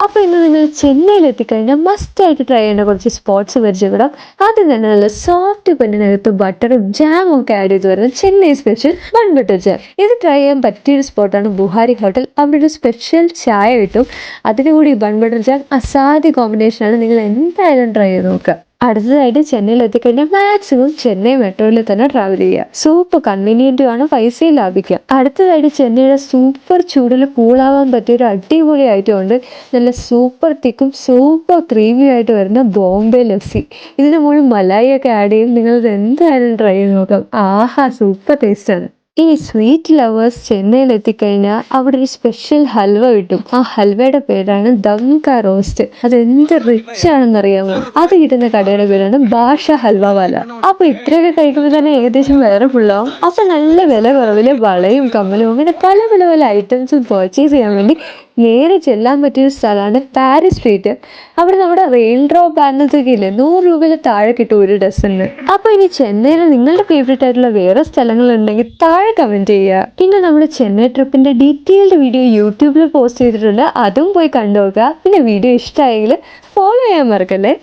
അപ്പോൾ ഇന്ന് നിങ്ങൾ ചെന്നൈയിൽ എത്തിക്കഴിഞ്ഞാൽ മസ്റ്റായിട്ട് ട്രൈ ചെയ്യേണ്ട കുറച്ച് സ്പോട്സ് പരിചയപ്പെടാം. ആദ്യം തന്നെ നല്ല സോഫ്റ്റ് ബണ്ണിനകത്ത് ബട്ടറും ജാമും ഒക്കെ ആഡ് ചെയ്ത് വരുന്ന Chennai special bun butter jam. ഇത് ട്രൈ ചെയ്യാൻ പറ്റിയൊരു സ്പോട്ടാണ് ബുഹാരി ഹോട്ടൽ. അവിടെ ഒരു സ്പെഷ്യൽ ചായ കിട്ടും. അതിന് കൂടി ബൺ ബട്ടർ ജാം അസാധ്യ കോമ്പിനേഷനാണ്. നിങ്ങൾ എന്തായാലും ട്രൈ ചെയ്ത് നോക്കുക. അടുത്തതായിട്ട് ചെന്നൈയിൽ എത്തിക്കഴിഞ്ഞാൽ മാക്സിമം ചെന്നൈ മെട്രോയിൽ തന്നെ ട്രാവൽ ചെയ്യുക. സൂപ്പർ കൺവീനിയൻറ്റും ആണ്, പൈസയും ലാഭിക്കുക. അടുത്തതായിട്ട് ചെന്നൈയുടെ സൂപ്പർ ചൂടിൽ കൂളാവാൻ പറ്റിയ ഒരു അടിപൊളി ഐറ്റം ഉണ്ട്. നല്ല സൂപ്പർ തിക്കും സൂപ്പർ ക്രീമി ആയിട്ട് വരുന്ന ബോംബെ ലസ്സി. ഇതിന് മുകളിൽ മലായി ഒക്കെ ആഡ് ചെയ്യും. നിങ്ങളിത് എന്തായാലും ട്രൈ ചെയ്ത് നോക്കാം. ആഹാ, സൂപ്പർ ടേസ്റ്റാണ്. ഈ സ്വീറ്റ് ലവേഴ്സ് ചെന്നൈയിൽ എത്തിക്കഴിഞ്ഞാൽ അവിടെ ഒരു സ്പെഷ്യൽ ഹൽവ കിട്ടും. ആ ഹൽവയുടെ പേരാണ് ദംക റോസ്റ്റ്. അത് എന്ത് റിച്ച് ആണെന്ന് അറിയാമോ? അത് കിട്ടുന്ന കടയുടെ പേരാണ് ഭാഷ ഹൽവവാല. അപ്പൊ ഇത്രയൊക്കെ കഴിക്കുമ്പോൾ തന്നെ ഏകദേശം വേറെ ഫുള്ളാവും. അപ്പൊ നല്ല വില കുറവില് വളയും കമ്മലും അങ്ങനെ പല പല പല ഐറ്റംസും പർച്ചേസ് ചെയ്യാൻ വേണ്ടി നേരെ ചെല്ലാൻ പറ്റിയ സ്ഥലമാണ് പാരീസ് സ്ട്രീറ്റ്. അവിടെ നമ്മുടെ റെയിൻ ഡ്രോപ്പ് ബാനർസൊക്കെ ഇല്ലേ, 100 രൂപയിൽ താഴെ കിട്ടും ഒരു ഡസന്. അപ്പൊ ഇനി ചെന്നൈയിൽ നിങ്ങളുടെ ഫേവറേറ്റ് ആയിട്ടുള്ള വേറെ സ്ഥലങ്ങളുണ്ടെങ്കിൽ താഴെ കമന്റ് ചെയ്യുക. പിന്നെ നമ്മുടെ ചെന്നൈ ട്രിപ്പിന്റെ ഡീറ്റെയിൽഡ് വീഡിയോ യൂട്യൂബിൽ പോസ്റ്റ് ചെയ്തിട്ടുണ്ട്. അതും പോയി കണ്ടു നോക്കുക. പിന്നെ വീഡിയോ ഇഷ്ടമായെങ്കിൽ ഫോളോ ചെയ്യാൻ മറക്കല്ലേ.